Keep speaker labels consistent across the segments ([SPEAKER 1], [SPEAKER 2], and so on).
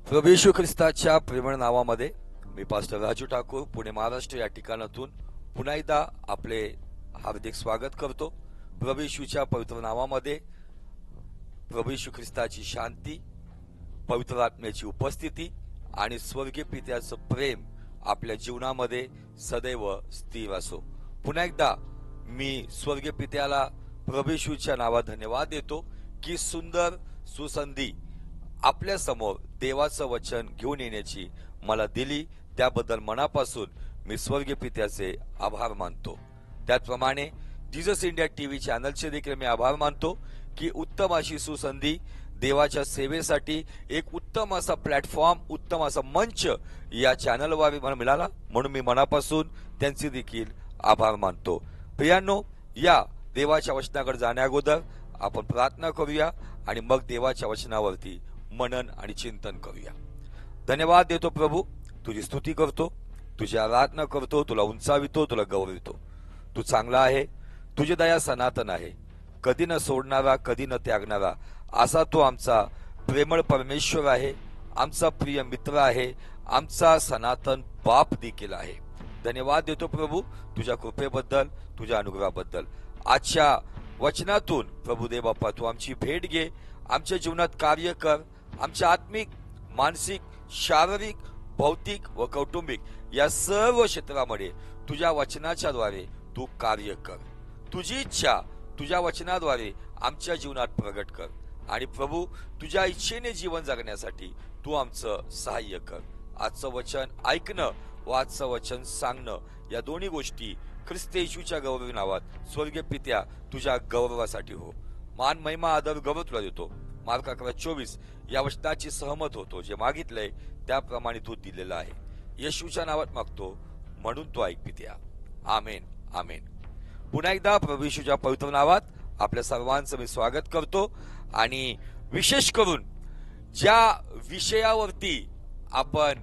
[SPEAKER 1] प्रभू येशू ख्रिस्ताच्या प्रेमळ नावामध्ये मी पास्टर राजू ठाकूर पुणे महाराष्ट्र या ठिकाणातून पुन्हा एकदा आपले हार्दिक स्वागत करतो। प्रभू येशूच्या पवित्र नावामध्ये प्रभू येशू ख्रिस्ताची शांती, पवित्र आत्म्याची उपस्थिती आणि स्वर्गीय पित्याचं प्रेम आपल्या जीवनामध्ये सदैव स्थिर असो। पुन्हा एकदा मी स्वर्गीय पित्याला प्रभू येशूच्या नावात धन्यवाद देतो की सुंदर सुसंधी आपल्या समोर देवाचं वचन घेऊन येण्याची मला दिली, त्याबद्दल मनापासून मी स्वर्गीय पित्याचे आभार मानतो। त्याचप्रमाणे जीसस इंडिया टीव्ही चॅनलचे देखील मी आभार मानतो की उत्तम अशी सुसंधी देवाच्या सेवेसाठी एक उत्तम असा प्लॅटफॉर्म, उत्तम असा मंच या चॅनलवर मला मिळाला, म्हणून मी मनापासून त्यांचे देखील आभार मानतो। प्रियांनो, या देवाच्या वचनाकडे जाण्या अगोदर आपण प्रार्थना करूया आणि मग देवाच्या वचनावरती मनन आणि चिंतन करूया। धन्यवाद देतो प्रभू, तुझी स्तुती करतो, तुझी आराधना करतो, तुला उंचावितो, तुला गौरवितो। तू चांगला आहे, तुझी दया सनातन आहे, कधी न सोडणारा, कधी न त्यागणारा असा तो आमचा प्रेमळ परमेश्वर आहे, आमचा प्रिय मित्र आहे, आमचा सनातन बाप देखील आहे। धन्यवाद देतो प्रभू तुझ्या कृपेबद्दल, तुझ्या अनुग्रहाबद्दल। आजच्या वचनातून प्रभू देव बाप्पा तू आमची भेट घे, आमच्या जीवनात कार्य कर, आमच्या आत्मिक, मानसिक, शारीरिक, भौतिक व कौटुंबिक या सर्व क्षेत्रामध्ये तुझ्या वचनाच्या द्वारे तू कार्य कर। तुझी इच्छा तुझ्या वचनाद्वारे आमच्या जीवनात प्रगट कर आणि प्रभू तुझ्या इच्छेने जीवन जगण्यासाठी तू आमचं सहाय्य कर। आजचं वचन ऐकणं व आजचं वचन सांगणं या दोन्ही गोष्टी ख्रिस्त येशूच्या गौरवी नावात स्वर्गीय पित्या तुझ्या गौरवासाठी हो। मान, महिमा, आदर, गौरव तुला देतो। मार्क 11:24 या वचनाची सहमत होतो, जे मागितलंय त्याप्रमाणे तू दिलेला आहे। येशूच्या नावात मागतो, म्हणून तो ऐक पित्या। आमेन, आमेन। पुन्हा एकदा प्रभू येशूच्या पवित्र नावात आपल्या सर्वांचं मी स्वागत करतो आणि विशेष करून ज्या विषयावरती आपण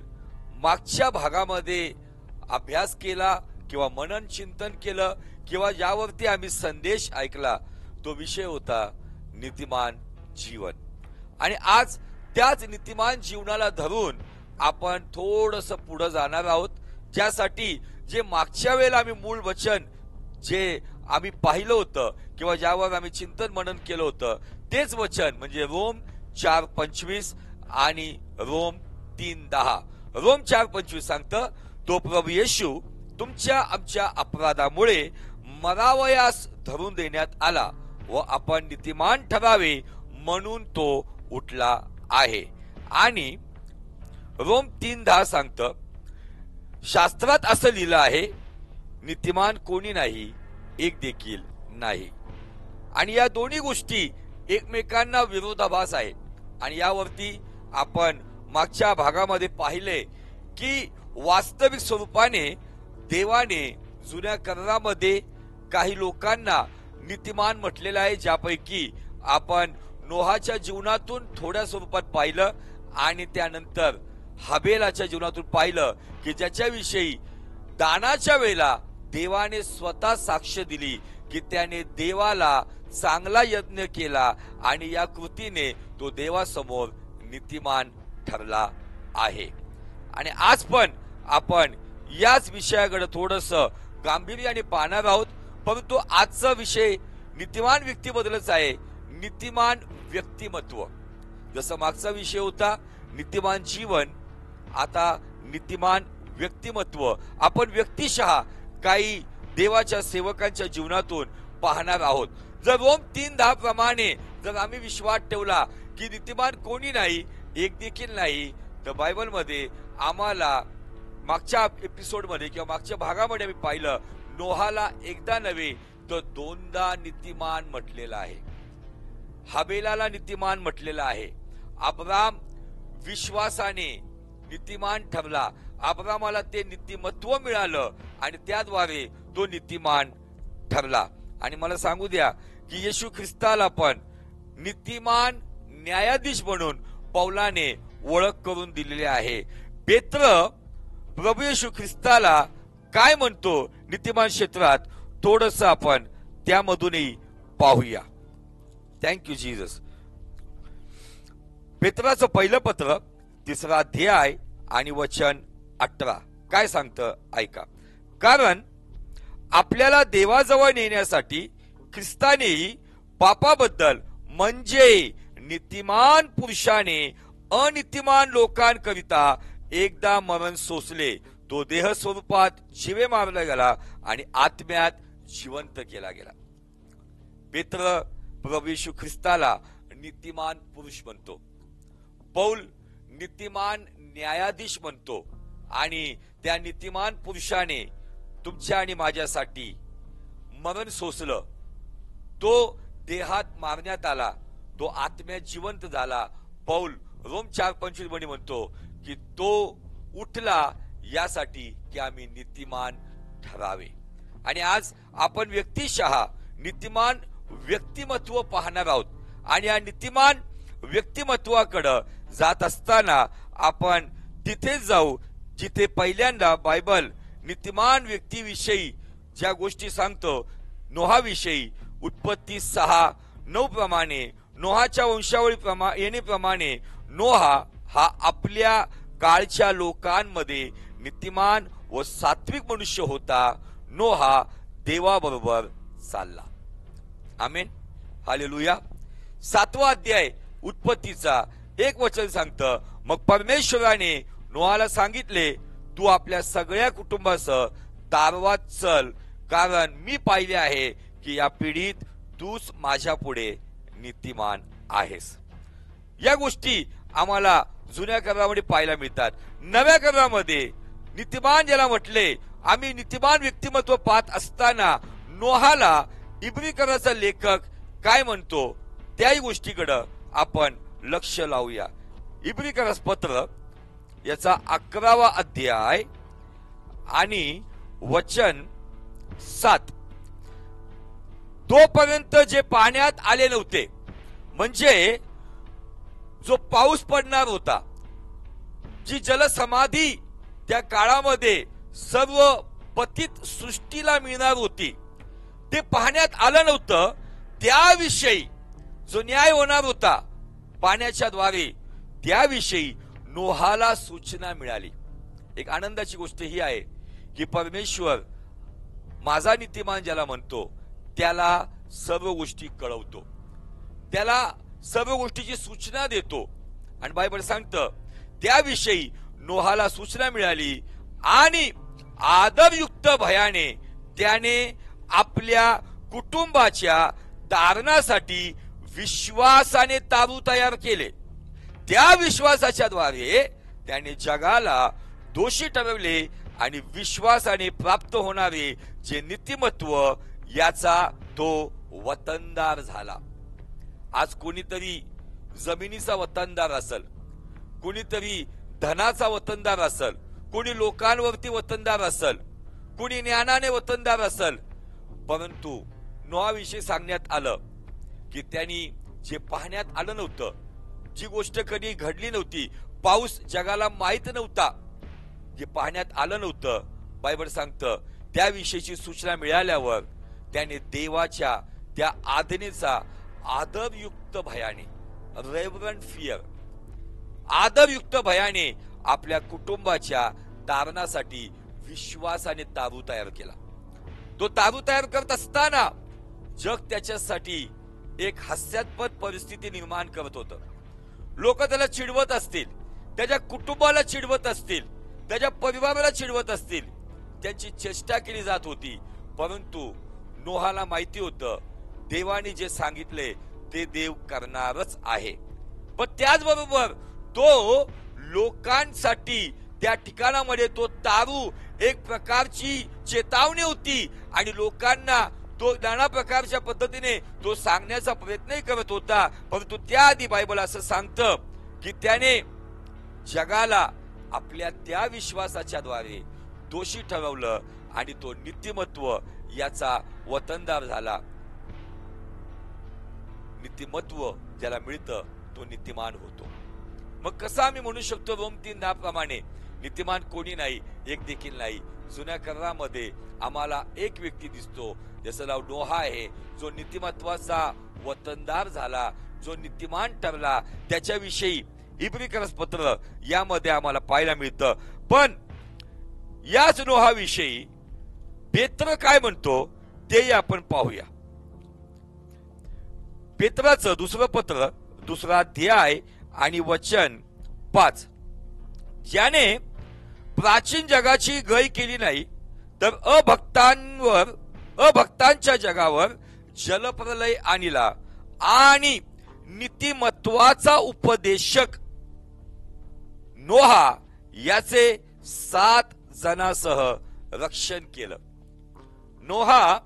[SPEAKER 1] मागच्या भागामध्ये अभ्यास केला किंवा मनन चिंतन केलं किंवा ज्यावरती आम्ही संदेश ऐकला, तो विषय होता नीतिमान जीवन। आणि आज त्याच नीतिमान जीवनाला धरून आपण थोडस पुढे जाणार आहोत, ज्यासाठी जे मागच्या वेळेला आम्ही मूळ वचन जे आम्ही पाहिलं होतं किंवा ज्यावर आम्ही चिंतन मनन केलं होतं तेच वचन म्हणजे रोम 4:25 आणि रोम 3:10। रोम 4:25 सांगतं, तो प्रभू येशू तुमच्या आमच्या अपराधामुळे मरावयास धरून देण्यात आला व आपण नीतिमान ठरावे म्हणून तो उठला आहे। आणि रोम 3:10 सांगतं, शास्त्रात असं लिहिलं आहे, नीतिमान कोणी नाही, एक देखील नाही। आणि या दोन्ही गोष्टी एकमेकांना विरोधाभास आहे। आणि यावरती आपण मागच्या भागामध्ये पाहिले की वास्तविक स्वरूपाने देवाने जुन्या करारामध्ये काही लोकांना नीतिमान म्हटलेलं आहे, ज्यापैकी आपण नोहाच्या जीवनातून थोड्या स्वरूपात पाहिलं आणि त्यानंतर हबेलाच्या जीवनातून पाहिलं की ज्याच्याविषयी दानाच्या वेळेला देवाने स्वतः साक्ष दिली की त्याने देवाला चांगला यज्ञ केला आणि या कृतीने तो देवासमोर नीतिमान ठरला आहे। आणि आज पण आपण याच विषयाकडे थोडस गांभीर्याने पाहणार आहोत, परंतु आजचा विषय नीतिमान व्यक्तीबद्दलच आहे, नीतिमान व्यक्तिमत्व। जसं मागचा विषय होता नीतिमान जीवन, आता नीतिमान व्यक्तिमत्व आपण व्यक्तिशः काही देवाच्या सेवकांच्या जीवनातून पाहणार आहोत। जर रोम 3:10 प्रमाणे जर आम्ही विश्वास ठेवला की नीतिमान कोणी नाही, एक देखील नाही, तर बायबलमध्ये आम्हाला मागच्या एपिसोडमध्ये किंवा मागच्या भागामध्ये आम्ही पाहिलं, नोहाला एकदा नव्हे तर दोनदा नीतिमान म्हटलेलं आहे, हबेलाला नीतिमान म्हटलेलं आहे। अब्राम विश्वासाने नीतिमान ठरला, अब्रामाला ते नीतिमत्व मिळालं आणि त्याद्वारे तो नीतिमान ठरला। आणि मला सांगू द्या की येशू ख्रिस्ताला पण नीतिमान न्यायाधीश म्हणून पौलाने ओळख करून दिलेली आहे। पेत्र प्रभू येशू ख्रिस्ताला काय म्हणतो नीतिमान क्षेत्रात, थोडस आपण त्यामधूनही पाहूया। Thank you Jesus. पेत्राचं पहिलं पत्र 3 अध्याय आणि वचन 18 काय सांगतं ऐका. कारण आपल्याला देवाजवळ नेण्यासाठी ख्रिस्तानेही पापाबद्दल म्हणजे नीतिमान पुरुषाने अनीतिमान लोकांकरिता एकदा मरण सोसले. तो देह स्वरूपात जीवे मारला गेला आणि आत्म्यात जिवंत केला गेला. पेत्र प्रभू येशू ख्रिस्ताला नीतिमान पुरुष म्हणतो, पौल नीतिमान न्यायाधीश म्हणतो आणि त्या नीतिमान पुरुषाने तुमच्या आणि माझ्यासाठी मरण सोसलं. तो देहात मारण्यात आला, तो आत्म्यात जिवंत झाला. पौल रोम 4:25 मध्ये म्हणतो की तो उठला यासाठी की आम्ही नीतिमान ठरावे. आणि आज आपण व्यक्तिशः नीतिमान व्यक्तिमत्व पाहणार आहोत. आणि या नीतिमान व्यक्तिमत्वाकडे जात असताना आपण तिथेच जाऊ जिथे पहिल्यांदा बायबल नीतिमान व्यक्तीविषयी ज्या गोष्टी सांगतो. नोहाविषयी उत्पत्ती 6:9 प्रमाणे नोहाच्या वंशावळी येणेप्रमाणे नोहा हा आपल्या काळच्या लोकांमध्ये नीतिमान व सात्विक मनुष्य होता. नोहा देवाबरोबर चालला. आमेन, हालेलुया. 7वा अध्याय उत्पत्तीचा 1 वचन सांगतं, मग परमेश्वराने नोहाला सांगितले, तू आपल्या सगळ्या कुटुंबासह तारवात चल, कारण मी पाहिले आहे की या पिढीत तूच माझ्या पुढे नीतिमान आहेस. या गोष्टी आम्हाला जुन्या करारामध्ये पाहायला मिळतात. नव्या करारामध्ये नीतिमान ज्याला म्हटले, आम्ही नीतिमान व्यक्तिमत्व पाहत असताना नोहाला इब्री कराराचा लेखक काय म्हणतो त्याही गोष्टीकडे आपण लक्ष लावूया. इब्री करार पत्र याचा 11वा अध्याय आणि वचन 7. तोपर्यंत जे पाण्यात आले नव्हते, म्हणजे जो पाऊस पडणार होता, जी जलसमाधी त्या काळामध्ये सर्व पतित सृष्टीला मिळणार होती, ते पाहण्यात आलं नव्हतं. त्याविषयी जो न्याय होणार होता पाण्याच्या द्वारे, त्याविषयी नोहाला सूचना मिळाली. एक आनंदाची गोष्ट ही आहे की परमेश्वर माझा नीतिमान ज्याला म्हणतो त्याला सर्व गोष्टी कळवतो, त्याला सर्व गोष्टीची सूचना देतो. आणि बायबल सांगतं त्याविषयी नोहाला सूचना मिळाली आणि आदरयुक्त भयाने त्याने आपल्या कुटुंबाच्या तारणासाठी विश्वासाने ताबू तयार केले. त्या विश्वासाच्या द्वारे त्याने जगाला दोषी ठरवले आणि विश्वासाने प्राप्त होणारे जे नीतिमत्व याचा तो वतनदार झाला. आज कोणीतरी जमिनीचा वतनदार असेल, कोणीतरी धनाचा वतनदार असेल, कोणी लोकांवरती वतनदार असेल, कोणी ज्ञानाने वतनदार असेल. परंतु नोहाविषयी सांगण्यात आलं की त्यांनी जे पाहण्यात आलं नव्हतं, जी गोष्ट कधी घडली नव्हती, पाऊस जगाला माहित नव्हता, जे पाहण्यात आलं नव्हतं, बायबल सांगतं त्याविषयीची सूचना मिळाल्यावर त्याने देवाच्या त्या आज्ञेचा आदरयुक्त भयाने, रेव्हरंट फिअर, आदरयुक्त भयाने आपल्या कुटुंबाच्या तारणासाठी विश्वासाने ताबू तयार केला. तो ताबू तयार करत असताना जग त्याच्यासाठी एक हास्यास्पद परिस्थिती निर्माण करत होतं. लोक त्याला चिडवत असतील, त्याच्या कुटुंबाला चिडवत असतील, त्याच्या परिवाराला चिडवत असतील, त्यांची चेष्टा केली जात होती. परंतु नोहाला माहिती होतं देवाने जे सांगितले ते देव करणारच आहे. पण त्याचबरोबर तो लोकांसाठी त्या ठिकाणामध्ये तो तारू एक प्रकारची चेतावणी होती आणि लोकांना तो नाना प्रकारच्या पद्धतीने तो सांगण्याचा प्रयत्नही करत होता. परंतु त्याआधी बायबल असं सांगतं की त्याने जगाला आपल्या त्या विश्वासाच्या द्वारे दोषी ठरवलं आणि तो नीतिमत्व याचा वतनदार झाला. नीतिमत्व ज्याला मिळतं तो नीतिमान होतो. मग कसं आम्ही म्हणू शकतो रोम 3:10 प्रमाणे नीतिमान कोणी नाही, एक देखील नाही. जुन्या करारामध्ये आम्हाला एक व्यक्ती दिसतो, ज्याचं नाव नोहा आहे, जो नीतिमत्वाचा वतनदार झाला, जो नीतिमान ठरला. त्याच्याविषयी इब्री पत्र यामध्ये आम्हाला पाहायला मिळतं. पण याच नोहाविषयी पेत्र काय म्हणतो तेही आपण पाहूया. पेत्राचं दुसरं पत्र, दुसरा अध्याय आणि वचन 5. ज्याने प्राचीन जगाची गय केली नाही, तर अभक्तांच्या जगावर जलप्रलय आणला आणि नीतिमत्वाचा उपदेशक नोहा याचे 7 जणांसह रक्षण केलं. नोहा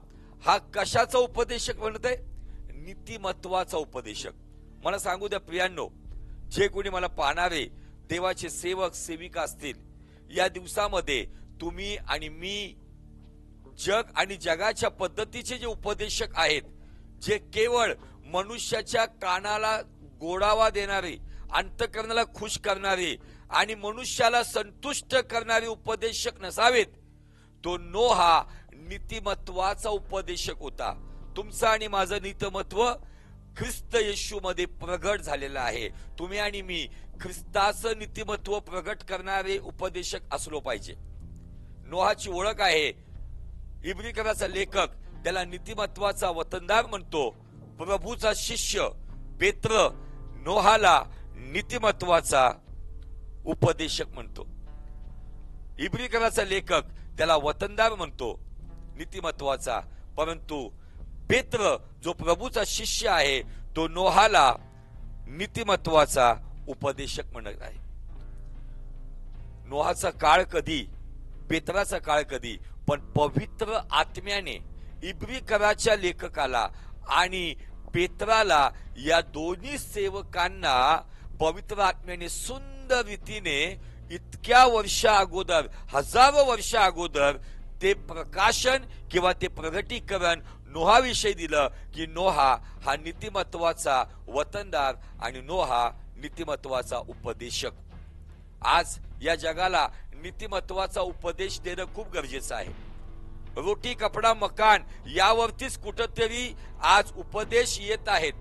[SPEAKER 1] हा कशाचा उपदेशक म्हणतोय? नीतिमत्वाचा उपदेशक. मला सांगू द्या प्रियांनो, जे कोणी मला पाहणारे देवाचे सेवक सेविका असतील, या दिवसामध्ये तुम्ही आणि मी जग आणि जगाच्या पद्धतीचे जे उपदेशक आहेत, जे केवळ मनुष्याच्या कानाला गोडावा देणारे, अंतःकरणाला खुश करणारे आणि मनुष्याला संतुष्ट करणारे उपदेशक नसावेत. तो नोहा नीतिमत्वाचा उपदेशक होता. तुमचं आणि माझं नीतिमत्व ख्रिस्त येशू मध्ये प्रगट झालेलं आहे. तुम्ही आणि मी ख्रिस्ताचं नीतिमत्व प्रगट करणारे उपदेशक असलो पाहिजे. नोहाची ओळख आहे. इब्रिकराचा लेखक त्याला नीतिमत्वाचा वतनदार म्हणतो. प्रभूचा शिष्य पेत्र नोहाला नीतिमत्वाचा उपदेशक म्हणतो. इब्रिकराचा लेखक त्याला वतनदार म्हणतो नीतिमत्वाचा, परंतु पेत्र जो प्रभूचा शिष्य आहे तो नोहाला नीतिमत्वाचा उपदेशक म्हणत आहे. नोहाचा काळ कधी, पेत्राचा काळ कधी, पण पवित्र आत्म्याने इब्रिकराच्या लेखकाला आणि पेत्राला, या दोन्ही सेवकांना पवित्र आत्म्याने सुंदर रीतीने इतक्या वर्षा अगोदर, हजारो वर्षा अगोदर ते प्रकाशन किंवा ते प्रगटीकरण नोहाविषयी दिलं की नोहा हा नीतिमत्वाचा वतनदार आणि नोहा नीतिमत्वाचा उपदेशक. आज या जगाला नीतिमत्वाचा उपदेश देणं खूप गरजेचं आहे. रोटी कपडा मकान यावरतीच कुठंतरी आज उपदेश येत आहेत.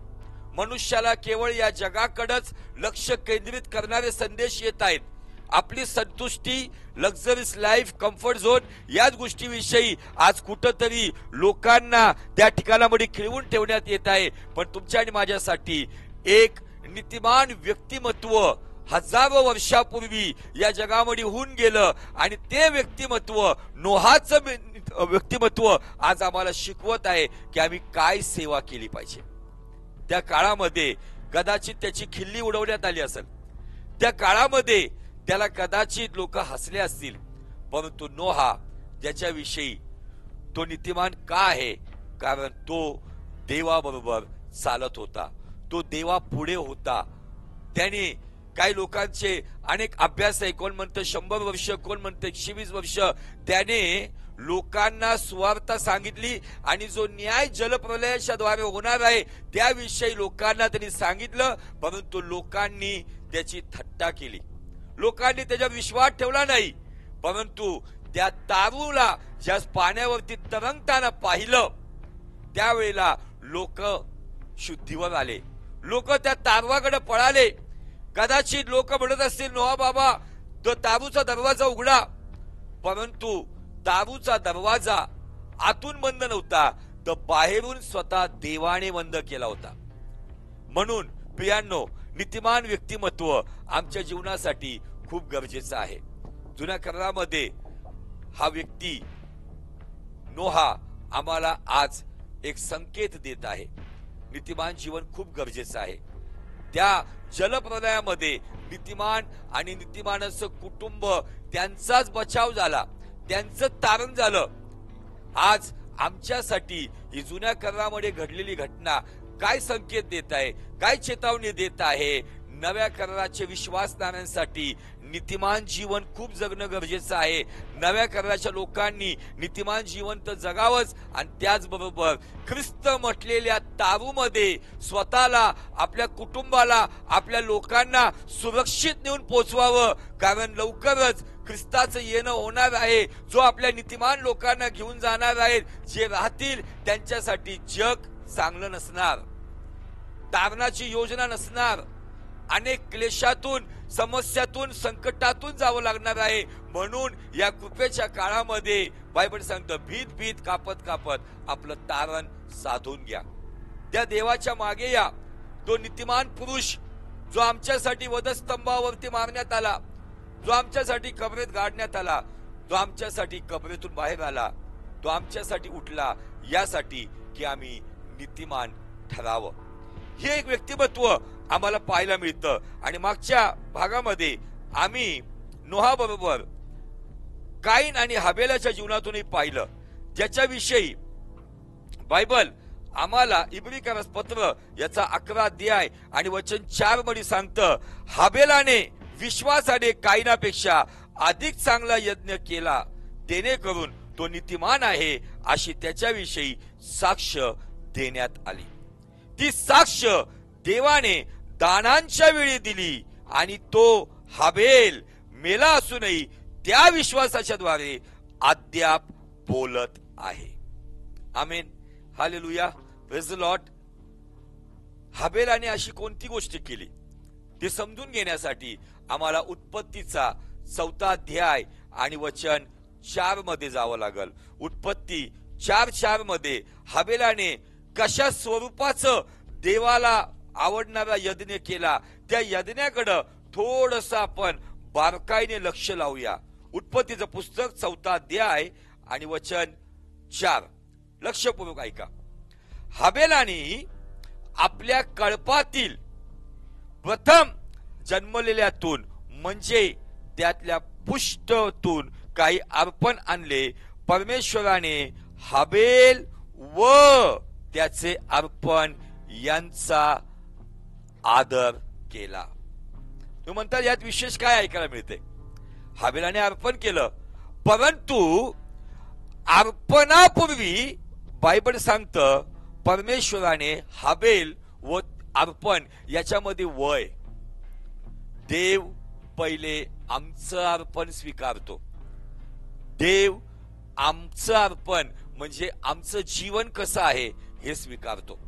[SPEAKER 1] मनुष्याला केवळ या जगाकडेच लक्ष केंद्रित करणारे संदेश येत आहेत. आपली संतुष्टी, लक्झरीज लाईफ, कम्फर्ट झोन याच गोष्टीविषयी आज कुठंतरी लोकांना त्या ठिकाणामध्ये खिळवून ठेवण्यात येत आहे. पण तुमच्या आणि माझ्यासाठी एक नीतिमान व्यक्तिमत्व हजारो वर्षापूर्वी या जगामध्ये होऊन गेलं आणि ते व्यक्तिमत्व, नोहाचं व्यक्तिमत्व आज आम्हाला शिकवत आहे की आम्ही काय सेवा केली पाहिजे. त्या काळामध्ये कदाचित त्याची खिल्ली उडवण्यात आली असेल, त्या काळामध्ये त्याला कदाचित लोक हसले असतील, परंतु नोहा ज्याच्याविषयी तो नीतिमान का आहे? कारण तो देवाबरोबर चालत होता, तो देवा पुढे होता. त्याने काही लोकांचे अनेक अभ्यास आहे, कोण म्हणतं 100 वर्ष, कोण म्हणतं 120 वर्ष, त्याने लोकांना सुवार्ता सांगितली आणि जो न्याय जलप्रलयाच्या द्वारे होणार आहे त्याविषयी लोकांना त्यांनी सांगितलं. परंतु लोकांनी त्याची थट्टा केली, लोकांनी त्याच्यावर विश्वास ठेवला नाही. परंतु त्या तारूला ज्या पाण्यावरती तरंगताना पाहिलं त्यावेळेला लोक शुद्धीवर आले, लोक त्या तारवाकडे पळाले. कदाचित लोक म्हणत असतील, नोहा बाबा तो तारूचा दरवाजा उघडा, परंतु तारूचा दरवाजा आतून बंद नव्हता, तर बाहेरून स्वतः देवाने बंद केला होता. म्हणून प्रियांनो, नीतिमान व्यक्तिमत्व आमच्या जीवनासाठी खूप गरजेचं आहे. जुन्या करारामध्ये हा व्यक्ती नोहा आम्हाला आज एक संकेत देत आहे. नीतिमान जीवन खूप गरजेचं आहे. त्या जलप्रलयामध्ये नीतिमान आणि नीतिमानाचं कुटुंब, त्यांचाच बचाव झाला, त्यांचं तारण झालं. आज आमच्यासाठी ही जुन्या करारामध्ये घडलेली घटना काय संकेत देत आहे, काय चेतावणी देत आहे? नव्या कराराचे विश्वासणाऱ्यांसाठी नीतिमान जीवन खूप जगणं गरजेचं आहे. नव्या कराराच्या लोकांनी नीतिमान जीवन तर जगावंच आणि त्याचबरोबर ख्रिस्त म्हटलेल्या तारूमध्ये स्वतःला, आपल्या कुटुंबाला, आपल्या लोकांना सुरक्षित नेऊन पोचवावं. कारण लवकरच ख्रिस्ताचं येणं होणार आहे, जो आपल्या नीतिमान लोकांना घेऊन जाणार आहे. जे राहतील त्यांच्यासाठी जग चांगलं नसणार, तारणाची योजना नसणार, अनेक क्लेशातून, समस्यातून, संकटातून जावं लागणार आहे. म्हणून या कृपेच्या काळामध्ये बायबल सांगतं, भीत भीत कापत कापत आपलं तारण साधून घ्या. त्या देवाच्या मागे या. तो नीतिमान पुरुष जो आमच्यासाठी वधस्तंभावरती मारण्यात आला, जो आमच्यासाठी कबरेत गाडण्यात आला, तो आमच्यासाठी कबरेतून बाहेर आला, तो आमच्यासाठी उठला, यासाठी की आम्ही नीतिमान ठरावं. हे एक व्यक्तिमत्व आम्हाला पाहायला मिळतं. आणि मागच्या भागामध्ये आम्ही नोहाबरोबर काईन आणि हाबेलाच्या जीवनातूनही पाहिलं, ज्याच्याविषयी बायबल आम्हाला इब्रिकरास पत्र याचा 11 अध्याय आणि वचन 4 मध्ये सांगतं, हाबेलाने विश्वासाने काईनापेक्षा अधिक चांगला यज्ञ केला, जेणेकरून तो नीतिमान आहे अशी त्याच्याविषयी साक्ष देण्यात आली. ती साक्ष देवाने दानांच्या वेळी दिली आणि तो हाबेल मेला असूनही त्या विश्वासाच्या द्वारे अद्याप बोलत आहे. आमेन, हालेलुया, प्रेज द लॉर्ड. हाबेलाने अशी कोणती गोष्ट केली ते समजून घेण्यासाठी आम्हाला उत्पत्तीचा 4 अध्याय आणि वचन 4 मध्ये जावं लागल. उत्पत्ती 4:4 मध्ये हाबेलाने कशा स्वरूपाचं देवाला आवडणारा यज्ञ केला, त्या यज्ञाकडे थोडस आपण बारकाईने लक्ष लावूया. उत्पत्तीचं पुस्तक 4 अध्याय आणि वचन 4, लक्षपूर्वक ऐका. हाबेलाने आपल्या कळपातील प्रथम जन्मलेल्यातून म्हणजे त्यातल्या पुष्टतून काही अर्पण आणले. परमेश्वराने हाबेल व त्याचे अर्पण यांचा आदर केला. तुम्ही म्हणता यात विशेष काय ऐकायला मिळते? हाबेलाने अर्पण केलं, परंतु अर्पणापूर्वी बायबल सांगतं परमेश्वराने हाबेल व अर्पण याच्यामध्ये वय. देव पहिले आमचं अर्पण स्वीकारतो. देव आमचं अर्पण म्हणजे आमचं जीवन कसं आहे हे स्वीकारतो.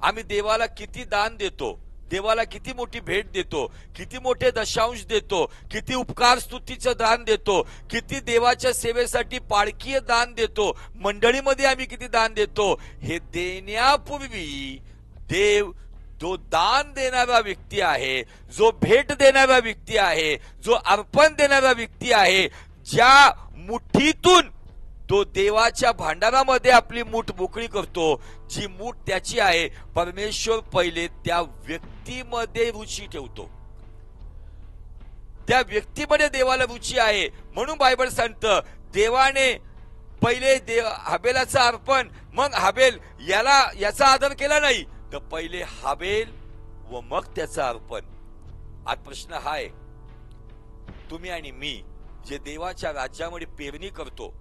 [SPEAKER 1] आम्ही देवाला किती दान देतो, देवाला किती मोठी भेट देतो, किती मोठे दशांश देतो, किती उपकार स्तुतीचं दान देतो, किती देवाच्या सेवेसाठी पाळकीय दान देतो, मंडळीमध्ये आम्ही किती दान देतो, हे देण्यापूर्वी देव जो दान देणारा व्यक्ती आहे, जो भेट देणारा व्यक्ती आहे, जो अर्पण देणारा व्यक्ती आहे, ज्या मुठीतून तो देवाच्या भांडारामध्ये आपली मूठ मोकळी करतो, जी मूठ त्याची आहे, परमेश्वर पहिले त्या व्यक्तीमध्ये रुची ठेवतो. त्या व्यक्तीमध्ये देवाला रुची आहे. म्हणून बायबल सांगतं देवाने पहिले हाबेलाचं अर्पण, मग हाबेल याचा आदर केला नाही, तर पहिले हाबेल व मग त्याचं अर्पण. आज प्रश्न हा आहे, तुम्ही आणि मी जे देवाच्या राज्यामध्ये पेरणी करतो,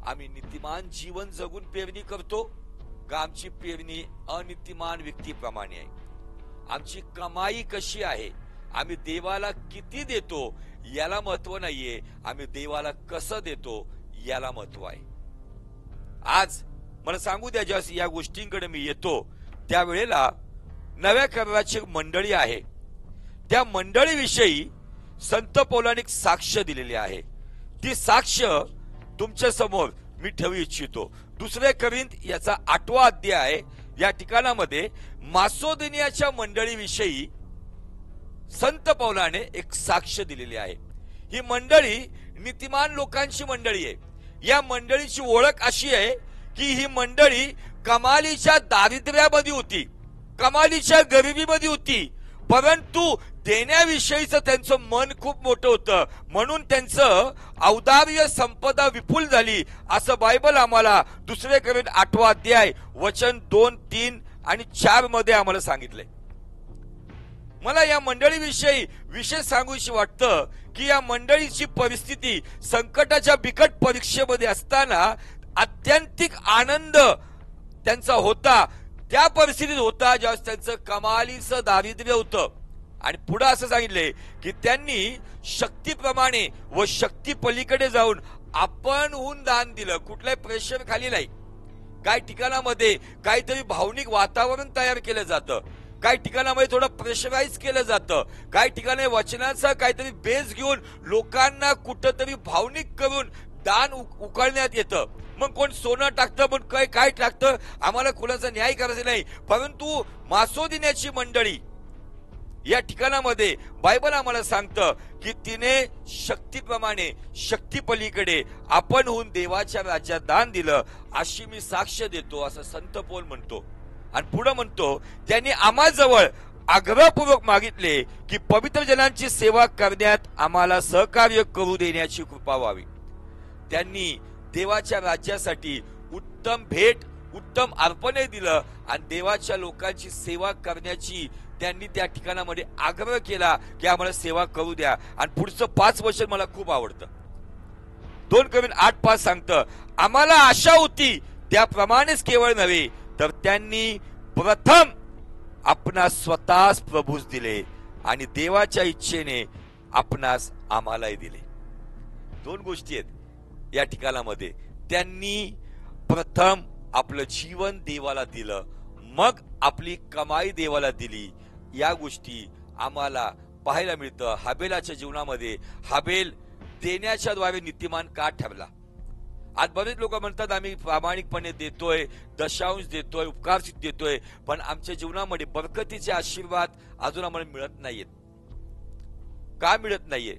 [SPEAKER 1] आम्ही नीतिमान जीवन जगून पेरणी करतो का आमची पेरणी अनितिमान व्यक्तीप्रमाणे आहे? आमची कमाई कशी आहे? आम्ही देवाला किती देतो याला महत्व नाहीये, आम्ही देवाला कसं देतो याला महत्व आहे. आज मला सांगू द्या, ज्यावेळेस या गोष्टींकडे मी येतो त्यावेळेला नव्या कराराची मंडळी आहे, त्या मंडळीविषयी संत पौलांनी साक्ष दिलेली आहे. ती साक्ष तुमच्या समोर मी ठेवू इच्छितो. 2 कोरिंथ याचा 8वा अध्याय या ठिकाणामध्ये मासोदिनियाच्या मंडळीविषयी संत पौलाने एक साक्ष दिलेली आहे. ही मंडळी नीतिमान लोकांची मंडळी आहे. या मंडळीची ओळख अशी आहे की ही मंडळी कमालीच्या दारिद्र्यामध्ये होती, कमालीच्या गरिबीमध्ये होती, परंतु देण्याविषयीचं त्यांचं मन खूप मोठं होतं, म्हणून त्यांचं औदार्य संपदा विपुल झाली, असं बायबल आम्हाला 2 कोरिंथ 8वा अध्याय वचन 2, 3 आणि 4 मध्ये आम्हाला सांगितलंय. मला या मंडळीविषयी विशेष सांगूशी वाटतं की या मंडळीची परिस्थिती संकटाच्या बिकट परीक्षेमध्ये असताना अत्यंतिक आनंद त्यांचा होता. त्या परिस्थितीत होता ज्यावेळेस त्यांचं कमालीचं दारिद्र्य होतं. आणि पुढे असं सांगितलंय की त्यांनी शक्तीप्रमाणे व शक्ती पलीकडे जाऊन आपणहून दान दिलं. कुठल्याही प्रेशर खाली नाही. काही ठिकाणामध्ये काहीतरी भावनिक वातावरण तयार केलं जातं. काही ठिकाणामध्ये थोडं प्रेशराईज केलं जातं, काही ठिकाणी वचनाचा काहीतरी बेस घेऊन लोकांना कुठंतरी भावनिक करून दान उकळण्यात येतं. मग कोण सोनं टाकतं, पण काय टाकतं, आम्हाला कोणाचा न्याय करायचा नाही. परंतु मासोदिन्याची मंडळी या ठिकाणामध्ये बायबल आम्हाला सांगतं की तिने शक्तीप्रमाणे शक्ती पलीकडे आपण होऊन देवाच्या राज्यात दान दिलं, अशी मी साक्ष देतो, असं संत पौल म्हणतो. आणि पुढे म्हणतो, त्यांनी आम्हाजवळ आग्रहपूर्वक मागितले की पवित्र जनांची सेवा करण्यात आम्हाला सहकार्य करू देण्याची कृपा व्हावी. त्यांनी देवाच्या राज्यासाठी उत्तम भेट, उत्तम अर्पणे दिलं आणि देवाच्या लोकांची सेवा करण्याची त्यांनी त्या ठिकाणामध्ये आग्रह केला की आम्हाला सेवा करू द्या. आणि पुढचं 5 वचन मला खूप आवडतं. 2 Corinthians 8:5 सांगतं, आम्हाला आशा होती त्याप्रमाणेच केवळ नव्हे तर त्यांनी प्रथम आपणास स्वतःच प्रभूस दिले आणि देवाच्या इच्छेने आपणास आम्हालाही दिले. 2 गोष्टी आहेत या ठिकाणामध्ये. त्यांनी प्रथम आपलं जीवन देवाला दिलं, मग आपली कमाई देवाला दिली. या गोष्टी आम्हाला पाहायला मिळतं. हाबेलाच्या जीवनामध्ये हाबेल देण्याच्या द्वारे नीतिमान का ठरला? आज बरेच लोक म्हणतात आम्ही प्रामाणिकपणे देतोय, दशांश देतोय, उपकारचित देतोय, पण आमच्या जीवनामध्ये बरकतीचे आशीर्वाद अजून आम्हाला मिळत नाहीयेत. का मिळत नाहीये?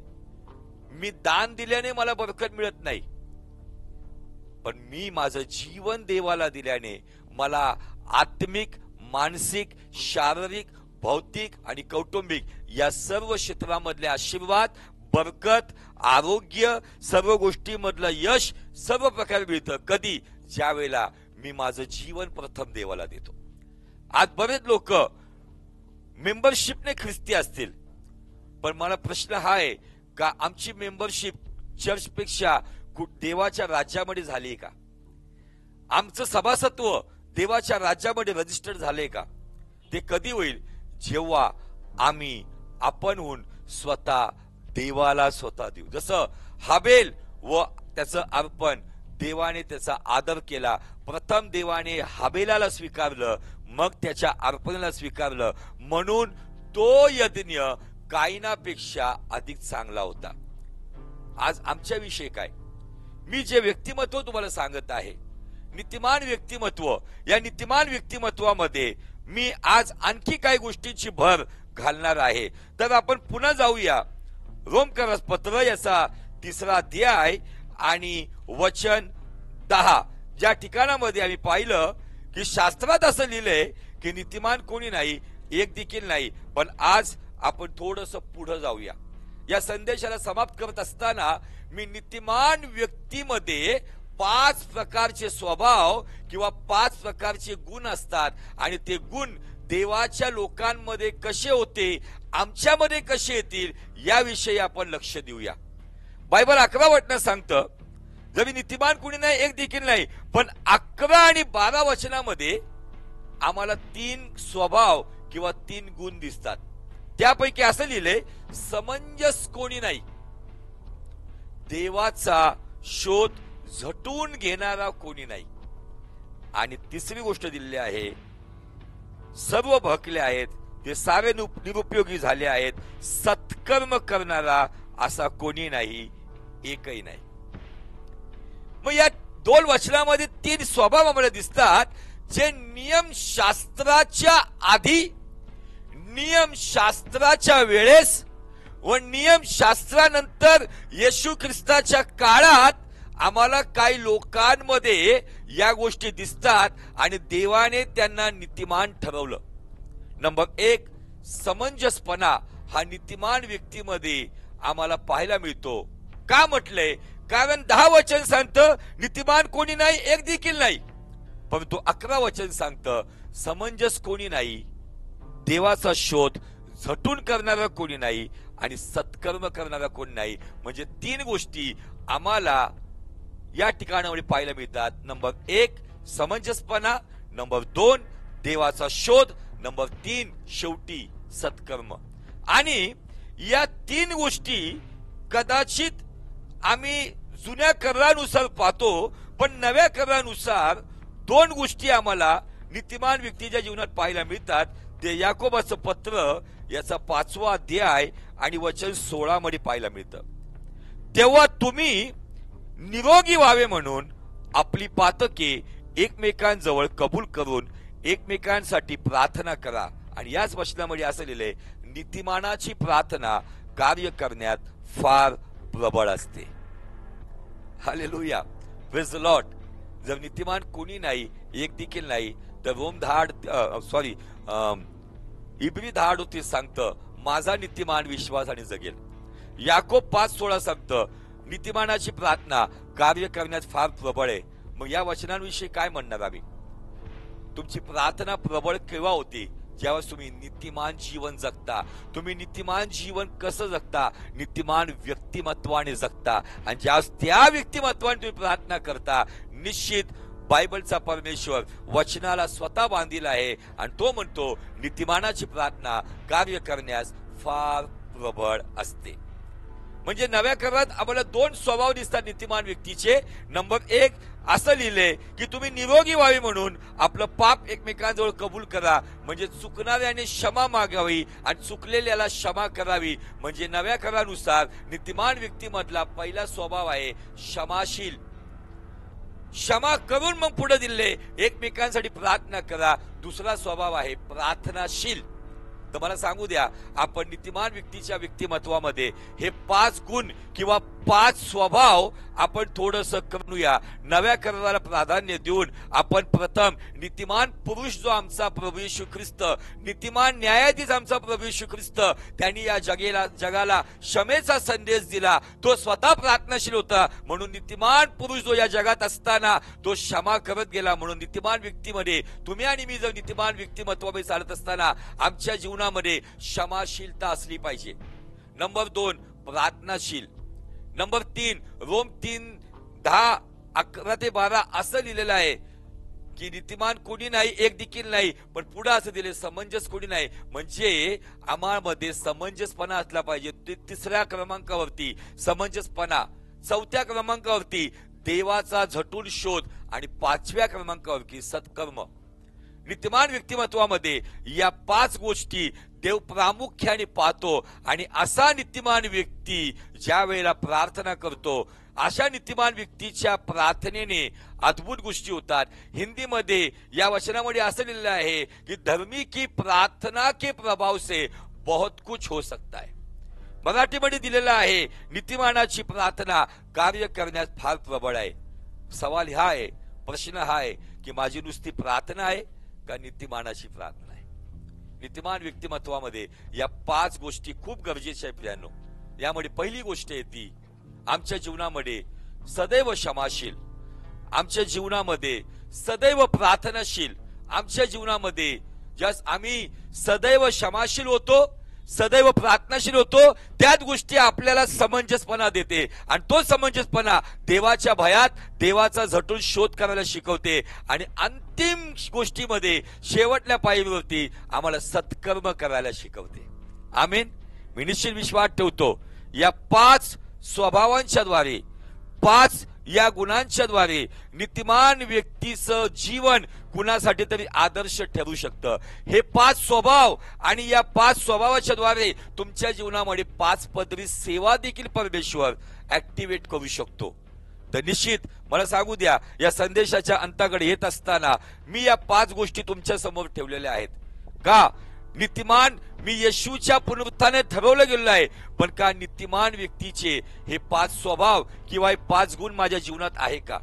[SPEAKER 1] मी दान दिल्याने मला बरकत मिळत नाही, पण मी माझं जीवन देवाला दिल्याने मला आत्मिक, मानसिक, शारीरिक, भौतिक आणि कौटुंबिक या सर्व क्षेत्रामधले आशीर्वाद, बरकत, आरोग्य, सर्व गोष्टीमधलं यश सर्व प्रकारे मिळतं. कधी? ज्या वेळेला मी माझं जीवन प्रथम देवाला देतो. आज बरेच लोक मेंबरशिपने ख्रिस्ती असतील, पण मला प्रश्न हा आहे का आमची मेंबरशिप चर्चपेक्षा देवाच्या राज्यामध्ये झाली का? आमचं सभासत्व देवाच्या राज्यामध्ये रजिस्टर्ड झाले का? ते कधी होईल? जेव्हा आम्ही आपणहून स्वतः देवाला स्वतः देऊ. जसं हाबेल व त्याचं अर्पण, देवाने त्याचा आदर केला. प्रथम देवाने हाबेलाला स्वीकारलं, मग त्याच्या अर्पणाला स्वीकारलं, म्हणून तो यज्ञ कायनापेक्षा अधिक चांगला होता. आज आमच्या विषयी काय? मी जे व्यक्तिमत्व तुम्हाला सांगत आहे, नीतिमान व्यक्तिमत्व, या नीतिमान व्यक्तिमत्वामध्ये मी आज आणखी काही गोष्टींची भर घालणार आहे. तर आपण पुन्हा जाऊया रोमकरास पत्र याचा 3रा अध्याय आणि वचन 10, ज्या ठिकाणामध्ये आम्ही पाहिलं की शास्त्रात असं लिहिलंय की नीतिमान कोणी नाही, एक देखील नाही. पण आज आपण थोडंसं पुढे जाऊया. या संदेशाला समाप्त करत असताना मी नीतिमान व्यक्तीमध्ये 5 प्रकारचे स्वभाव किंवा 5 प्रकारचे गुण असतात आणि ते गुण देवाच्या लोकांमध्ये कसे होते, आमच्यामध्ये कसे येतील, याविषयी आपण लक्ष देऊया. बायबल 11 वचन सांगतं, जरी नीतिमान कुणी नाही, एक देखील नाही, पण 11 आणि 12 वचनामध्ये आम्हाला 3 स्वभाव किंवा 3 गुण दिसतात. त्यापैकी असं लिहिलंय, समंजस कोणी नाही, देवाचा शोध झटून घेणारा कोणी नाही, आणि 3री गोष्ट दिलेली आहे, सर्व भटले आहेत, ते सारे निरुपयोगी झाले आहेत, सत्कर्म करणारा असा कोणी नाही, एकही नाही. मग या 2 वचनामध्ये 3 स्वभाव आम्हाला दिसतात, जे नियमशास्त्राच्या आधी, नियमशास्त्राच्या वेळेस व नियमशास्त्रानंतर येशू ख्रिस्ताच्या काळात आम्हाला काही लोकांमध्ये या गोष्टी दिसतात आणि देवाने त्यांना नीतिमान ठरवलं. नंबर 1, समंजसपणा हा नीतिमान व्यक्तीमध्ये आम्हाला पाहायला मिळतो. का म्हटलंय? कारण 10 वचन सांगतं नीतिमान कोणी नाही, एक देखील नाही, परंतु 11 वचन सांगतं समंजस कोणी नाही, देवाचा शोध झटून करणारा कोणी नाही आणि सत्कर्म करणारा कोणी नाही. म्हणजे 3 गोष्टी आम्हाला या ठिकाणामध्ये पाहायला मिळतात. नंबर 1 समंजसपणा, नंबर 2 देवाचा शोध, नंबर 3 शेवटी सत्कर्म. आणि या 3 गोष्टी कदाचित आम्ही जुन्या करारानुसार पाहतो, पण नव्या करारानुसार 2 गोष्टी आम्हाला नीतिमान व्यक्तीच्या जीवनात पाहायला मिळतात. याकोबाचं पत्र याचा 5वा अध्याय आणि वचन 16 मध्ये पाहायला मिळतं. तेव्हा तुम्ही निरोगी व्हावे म्हणून आपली पातके एकमेकांजवळ कबूल करून एकमेकांसाठी प्रार्थना करा. आणि याच वचनामध्ये असं लिहिलंय, नीतिमानाची प्रार्थना कार्य करण्यात फार प्रबळ असते. Hallelujah, praise the Lord. जर नीतिमान कोणी नाही, एक देखील नाही, तर इब्री 10:38 सांगतं, माझा नीतिमान विश्वासाने जगेल. याकोब 5:16 सांगतं, नीतिमानाची प्रार्थना कार्य करण्यात फार प्रबळ आहे. मग या वचनांविषयी काय म्हणणार आम्ही? तुमची प्रार्थना प्रबळ केव्हा होती? ज्यावेळेस तुम्ही नीतिमान जीवन जगता. तुम्ही नीतिमान जीवन कसं जगता? नीतिमान व्यक्तिमत्वाने जगता. आणि ज्यावेळेस त्या व्यक्तिमत्वाने तुम्ही प्रार्थना करता, निश्चित बायबलचा परमेश्वर वचनाला स्वतः बांधील आहे आणि तो म्हणतो नीतिमानाची प्रार्थना कार्य करण्यास फार प्रबळ असते. म्हणजे नव्या करारात आम्हाला 2 स्वभाव दिसतात नीतिमान व्यक्तीचे. नंबर 1 असं लिहिलंय की तुम्ही निरोगी व्हावे म्हणून आपलं पाप एकमेकांजवळ कबूल करा. म्हणजे चुकणाऱ्याने क्षमा मागावी आणि चुकलेल्याला क्षमा करावी. म्हणजे नव्या करारानुसार नीतिमान व्यक्तीमधला पहिला स्वभाव आहे क्षमाशील. क्षमा करून मग पुढे दिले एकमेकांसाठी प्रार्थना करा. दुसरा स्वभाव आहे प्रार्थनाशील. तर मला सांगू द्या, आपण नीतिमान व्यक्तीच्या व्यक्तिमत्वामध्ये हे 5 गुण किंवा 5 स्वभाव आपण थोडंसं करूया. नव्या कराराला प्राधान्य देऊन आपण प्रथम नीतिमान पुरुष जो आमचा प्रभू येशू ख्रिस्त, नीतिमान न्यायाधीश आमचा प्रभू येशू ख्रिस्त, त्यांनी या जगाला क्षमेचा संदेश दिला. तो स्वतः प्रार्थनाशील होता, म्हणून नीतिमान पुरुष जो या जगात असताना तो क्षमा करत गेला. म्हणून नीतिमान व्यक्तीमध्ये तुम्ही आणि मी जर नीतिमान व्यक्तिमत्वामध्ये चालत असताना आमच्या जीवनामध्ये क्षमाशीलता असली पाहिजे. नंबर 2 प्रार्थनाशील. नंबर 3 रोम 3:10-11-12 असं लिहिलेलं आहे की नीतिमान कोणी नाही, एक देखील नाही. पण पुढे असं दिले, समंजस कोणी नाही. म्हणजे आम्हामध्ये समंजसपणा असला पाहिजे. 3ऱ्या क्रमांकावरती समंजसपणा, 4थ्या क्रमांकावरती देवाचा झटून शोध आणि 5व्या क्रमांकावरती सत्कर्म. नीतिमान व्यक्तिमत्वामध्ये या 5 गोष्टी देव प्रामुख्याने पाहतो. आणि असा नीतिमान व्यक्ती ज्या वेळेला प्रार्थना करतो, अशा नीतिमान व्यक्तीच्या प्रार्थनेने अद्भुत गोष्टी होतात. हिंदीमध्ये या वचनामध्ये असं लिहिलेलं आहे की धर्मी की प्रार्थना के प्रभाव से बहुत कुछ हो सकता है. मराठीमध्ये दिलेलं आहे नीतिमानाची प्रार्थना कार्य करण्यास फार प्रबळ आहे. सवाल हा आहे, प्रश्न हा आहे की माझी नुसती प्रार्थना आहे का नीतिमानाची प्रार्थना आहे? नीतिमान व्यक्तिमत्वामध्ये या 5 गोष्टी खूप गरजेच्या आहेत प्रियांनो. यामध्ये पहिली गोष्ट आहे ती आमच्या जीवनामध्ये सदैव क्षमाशील, आमच्या जीवनामध्ये सदैव प्रार्थनाशील, आमच्या जीवनामध्ये ज्यास आम्ही सदैव क्षमाशील होतो, सदैव प्रार्थनाशील होतो, त्याच गोष्टी आपल्याला समंजसपणा देते. आणि तो समंजसपणा देवाच्या भयात देवाचा झटून शोध करायला शिकवते. आणि अंतिम गोष्टीमध्ये शेवटल्या पायरीवरती आम्हाला सत्कर्म करायला शिकवते. आमेन. मी निश्चित विश्वास ठेवतो या 5 स्वभावांच्या द्वारे, 5 या गुणांच्या द्वारे नीतिमान व्यक्तीचं जीवन कुणासाठी तरी आदर्श ठरू शकतं. हे 5 स्वभाव आणि या 5 स्वभावाच्या द्वारे तुमच्या जीवनामध्ये 5 पदरी सेवा देखील परमेश्वर ऍक्टिव्हेट करू शकतो. तर निश्चित मला सांगू द्या, या संदेशाच्या अंताकडे येत असताना मी या 5 गोष्टी तुमच्या समोर ठेवलेल्या आहेत. का? नीतिमान मी येशूच्या पुनरुत्थाने ठरवलं गेलेलं आहे. पण का नीतिमान व्यक्तीचे हे 5 स्वभाव किंवा हे 5 गुण माझ्या जीवनात आहे का?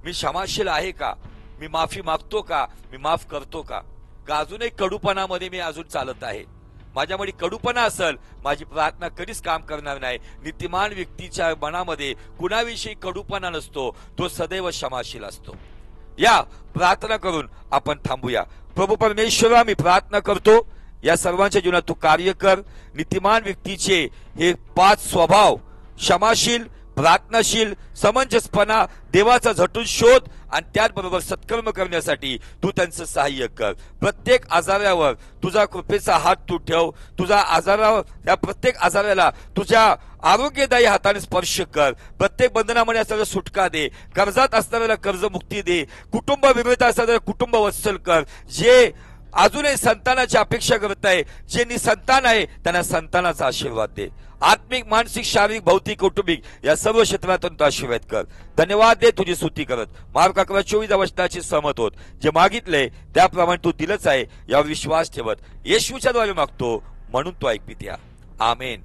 [SPEAKER 1] मी क्षमाशील आहे का? मी माफी मागतो का? मी माफ करतो का? का अजूनही कडूपणामध्ये मी अजून चालत आहे? माझ्यामध्ये कडूपणा असेल, माझी प्रार्थना कधीच काम करणार नाही. नीतिमान व्यक्तीच्या मनामध्ये कुणाविषयी कडूपणा नसतो, तो सदैव क्षमाशील असतो. या प्रार्थना करून आपण थांबूया. प्रभू परमेश्वरा, मी प्रार्थना करतो या सर्वांच्या जीवनात तू कार्य कर. नीतिमान व्यक्तीचे हे 5 स्वभाव, क्षमाशील, प्रार्थनाशील, समंजसपणा, देवाचा झटून शोध आणि त्याचबरोबर सत्कर्म करण्यासाठी तू त्यांचं सहाय्य कर. प्रत्येक आजारावर तुझा कृपेचा हात तू ठेव. तुझा आजारावर, त्या प्रत्येक आजाराला तुझ्या आरोग्यदायी हाताने स्पर्श कर. प्रत्येक बंधनामध्ये असलेला सुटका दे. कर्जात असणाऱ्याला कर्जमुक्ती दे. कुटुंब विरोधात असणाऱ्याला कुटुंब वत्सल कर. जे अजूनही संतानाची अपेक्षा करत आहे. जे निसंतान आहे त्यांना संतानाचा आशीर्वाद दे. आत्मिक, मानसिक, शारीरिक, भौतिक, कौटुंबिक या सर्व क्षेत्रातून तू आशीर्वाद कर. धन्यवाद दे तुझी स्तुती करत. मार्क 11:24 वचनाची सहमत होत. जे मागितले त्याप्रमाणे तू दिलंच आहे यावर विश्वास ठेवत येशूच्या द्वारे मागतो म्हणून तो ऐकवीत या. आमेन.